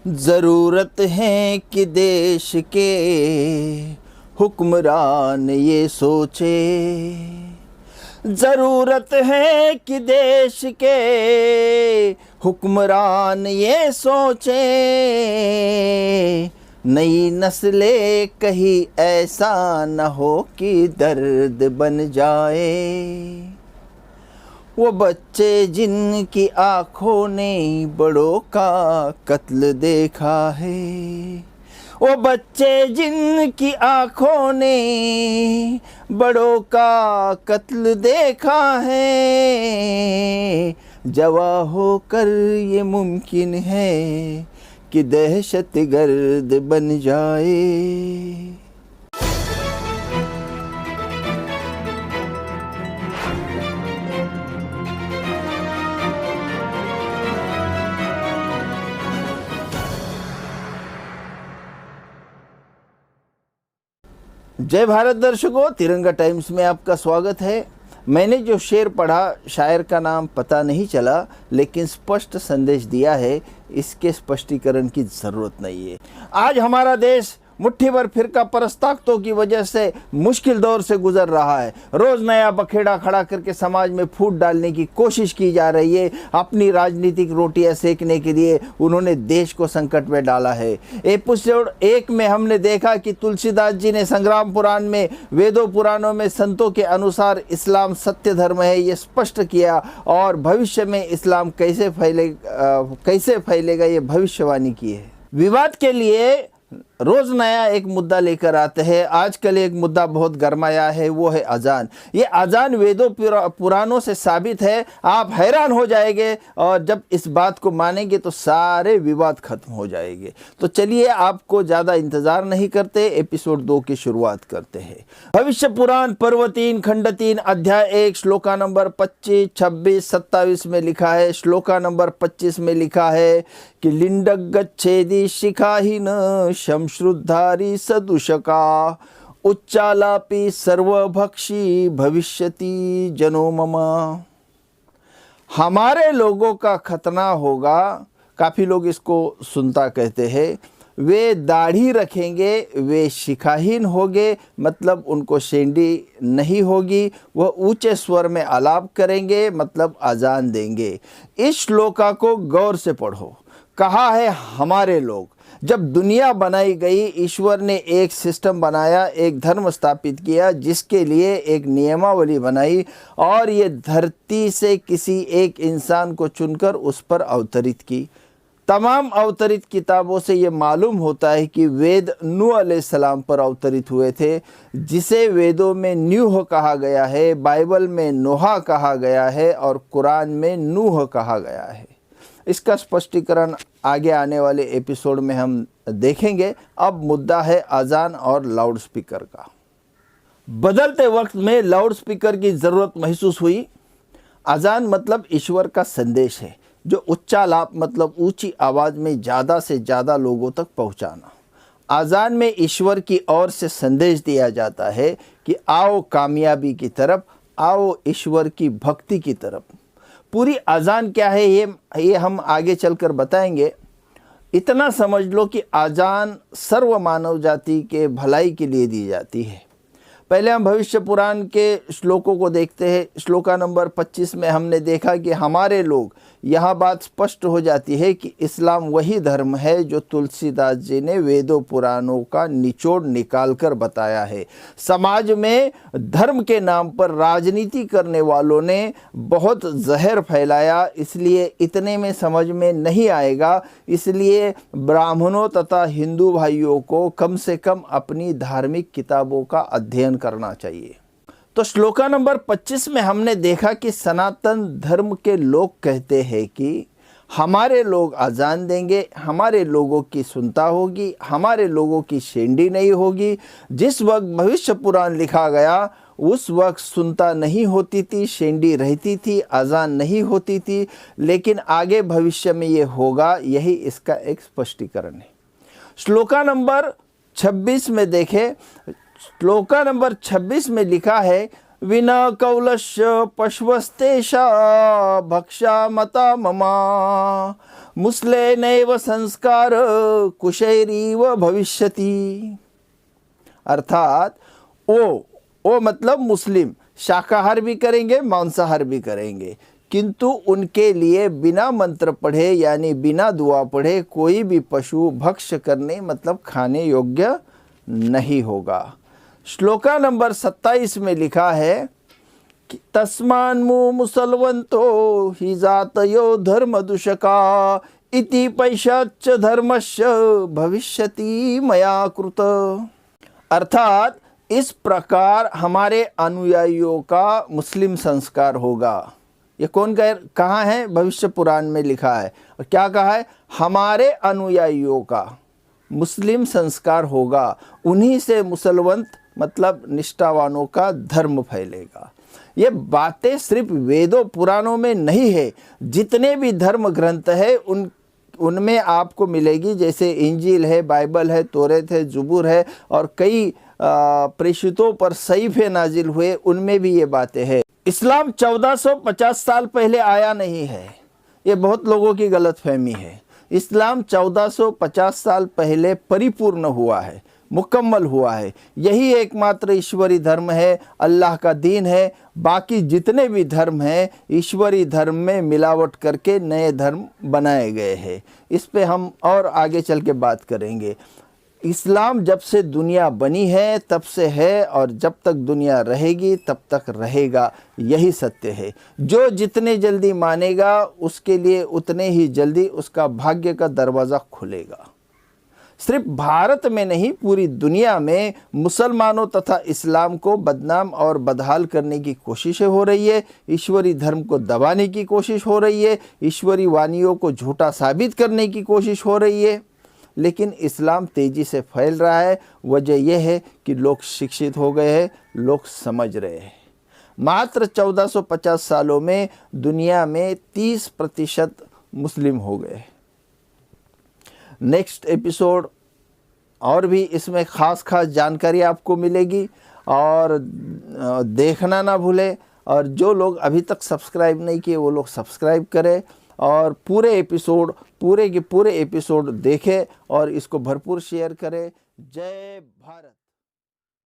ज़रूरत है कि देश के हुक्मरान ये सोचे, ज़रूरत है कि देश के हुक्मरान ये सोचे, नई नस्लें कहीं ऐसा न हो कि दर्द बन जाए। वो बच्चे जिनकी आँखों ने बड़ों का कत्ल देखा है, वो बच्चे जिनकी आँखों ने बड़ों का कत्ल देखा है, जवा होकर ये मुमकिन है कि दहशतगर्द बन जाए। जय भारत दर्शकों, तिरंगा टाइम्स में आपका स्वागत है। मैंने जो शेर पढ़ा, शायर का नाम पता नहीं चला, लेकिन स्पष्ट संदेश दिया है। इसके स्पष्टीकरण की ज़रूरत नहीं है। आज हमारा देश मुट्ठी भर फिरका परस्ताख्तों की वजह से मुश्किल दौर से गुजर रहा है। रोज़ नया बखेड़ा खड़ा करके समाज में फूट डालने की कोशिश की जा रही है। अपनी राजनीतिक रोटियां सेकने के लिए उन्होंने देश को संकट में डाला है। एपिसोड 1 में हमने देखा कि तुलसीदास जी ने संग्राम पुराण में, वेदों पुराणों में संतों के अनुसार इस्लाम सत्य धर्म है ये स्पष्ट किया, और भविष्य में इस्लाम कैसे फैलेगा ये भविष्यवाणी की है। विवाद के लिए रोज नया एक मुद्दा लेकर आते हैं। आजकल एक मुद्दा बहुत गरमाया है, वो है अजान। ये अजान वेदों पुराणों से साबित है। आप हैरान हो जाएंगे, और जब इस बात को मानेंगे तो सारे विवाद खत्म हो जाएंगे। तो चलिए, आपको ज़्यादा इंतज़ार नहीं करते, एपिसोड 2 की शुरुआत करते हैं। भविष्य पुराण पर्व 3 खंड 3 अध्याय 1 श्लोका नंबर 25, 26, 27 में लिखा है। श्लोका नंबर 25 में लिखा है कि लिंडक गच्छेदि शिखाहीन श्रुद्धारी सदुषका उच्चालापि सर्वभक्षी भविष्यति जनो मम। हमारे लोगों का खतना होगा। काफ़ी लोग इसको सुनता कहते हैं। वे दाढ़ी रखेंगे, वे शिखाहीन होंगे, मतलब उनको शेंडी नहीं होगी। वह ऊंचे स्वर में आलाप करेंगे, मतलब अजान देंगे। इस श्लोका को गौर से पढ़ो। कहा है हमारे लोग। जब दुनिया बनाई गई, ईश्वर ने एक सिस्टम बनाया, एक धर्म स्थापित किया, जिसके लिए एक नियमावली बनाई, और ये धरती से किसी एक इंसान को चुनकर उस पर अवतरित की। तमाम अवतरित किताबों से ये मालूम होता है कि वेद नूह अलैहिस्सलाम पर अवतरित हुए थे, जिसे वेदों में न्यूह कहा गया है, बाइबल में नोहा कहा गया है, और कुरान में नूह कहा गया है। इसका स्पष्टीकरण आगे आने वाले एपिसोड में हम देखेंगे। अब मुद्दा है अजान और लाउड स्पीकर का। बदलते वक्त में लाउड स्पीकर की ज़रूरत महसूस हुई। अजान मतलब ईश्वर का संदेश है, जो उच्चालाप मतलब ऊंची आवाज़ में ज़्यादा से ज़्यादा लोगों तक पहुंचाना। अजान में ईश्वर की ओर से संदेश दिया जाता है कि आओ कामयाबी की तरफ, आओ ईश्वर की भक्ति की तरफ। पूरी अजान क्या है ये हम आगे चलकर बताएंगे। इतना समझ लो कि अजान सर्व मानव जाति के भलाई के लिए दी जाती है। पहले हम भविष्य पुराण के श्लोकों को देखते हैं। श्लोका नंबर 25 में हमने देखा कि हमारे लोग, यहाँ बात स्पष्ट हो जाती है कि इस्लाम वही धर्म है जो तुलसीदास जी ने वेदों पुराणों का निचोड़ निकाल कर बताया है। समाज में धर्म के नाम पर राजनीति करने वालों ने बहुत जहर फैलाया, इसलिए इतने में समझ में नहीं आएगा। इसलिए ब्राह्मणों तथा हिंदू भाइयों को कम से कम अपनी धार्मिक किताबों का अध्ययन करना चाहिए। तो श्लोका नंबर 25 में हमने देखा कि सनातन धर्म के लोग कहते हैं कि हमारे लोग अजान देंगे, हमारे लोगों की सुनता होगी, हमारे लोगों की शेंडी नहीं होगी। जिस वक्त भविष्य पुराण लिखा गया उस वक्त सुनता नहीं होती थी, शेंडी रहती थी, अजान नहीं होती थी, लेकिन आगे भविष्य में ये होगा। यही इसका एक स्पष्टीकरण है। श्लोका नंबर 26 में देखें। श्लोका नंबर 26 में लिखा है विना कौलस्य पशवस्तेषा भक्षा मता ममा मुस्लेनैव संस्कार कुशैरीव भविष्यति। अर्थात ओ मतलब मुस्लिम शाकाहार भी करेंगे, मांसाहार भी करेंगे, किंतु उनके लिए बिना मंत्र पढ़े यानी बिना दुआ पढ़े कोई भी पशु भक्ष्य करने मतलब खाने योग्य नहीं होगा। श्लोका नंबर 27 में लिखा है कि तस्मान्मु मुसलवंतो हि जातयो धर्म दूषका इति पैशाच धर्मस्य भविष्यति मया कृत। अर्थात इस प्रकार हमारे अनुयायियों का मुस्लिम संस्कार होगा। ये कहाँ है? भविष्य पुराण में लिखा है। और क्या कहा है? हमारे अनुयायियों का मुस्लिम संस्कार होगा, उन्हीं से मुसलवंत मतलब निष्ठावानों का धर्म फैलेगा। ये बातें सिर्फ वेदों पुराणों में नहीं है, जितने भी धर्म ग्रंथ है उनमें आपको मिलेगी। जैसे इंजील है, बाइबल है, तौरात है, ज़बूर है और कई प्रेषितों पर सहीफ़े नाजिल हुए, उनमें भी ये बातें हैं। इस्लाम 1450 साल पहले आया नहीं है, ये बहुत लोगों की गलतफहमी है। इस्लाम 1450 साल पहले परिपूर्ण हुआ है, मुकम्मल हुआ है। यही एकमात्र ईश्वरी धर्म है, अल्लाह का दीन है। बाकी जितने भी धर्म हैं ईश्वरी धर्म में मिलावट करके नए धर्म बनाए गए हैं। इस पे हम और आगे चल के बात करेंगे। इस्लाम जब से दुनिया बनी है तब से है और जब तक दुनिया रहेगी तब तक रहेगा, यही सत्य है। जो जितने जल्दी मानेगा उसके लिए उतने ही जल्दी उसका भाग्य का दरवाज़ा खुलेगा। सिर्फ भारत में नहीं, पूरी दुनिया में मुसलमानों तथा इस्लाम को बदनाम और बदहाल करने की कोशिशें हो रही है। ईश्वरी धर्म को दबाने की कोशिश हो रही है, ईश्वरी वाणियों को झूठा साबित करने की कोशिश हो रही है। लेकिन इस्लाम तेज़ी से फैल रहा है। वजह यह है कि लोग शिक्षित हो गए हैं, लोग समझ रहे हैं। मात्र 1450 सालों में दुनिया में 30% मुस्लिम हो गए। नेक्स्ट एपिसोड और भी इसमें ख़ास जानकारी आपको मिलेगी और देखना ना भूलें। और जो लोग अभी तक सब्सक्राइब नहीं किए वो लोग सब्सक्राइब करें और पूरे के पूरे एपिसोड देखें और इसको भरपूर शेयर करें। जय भारत।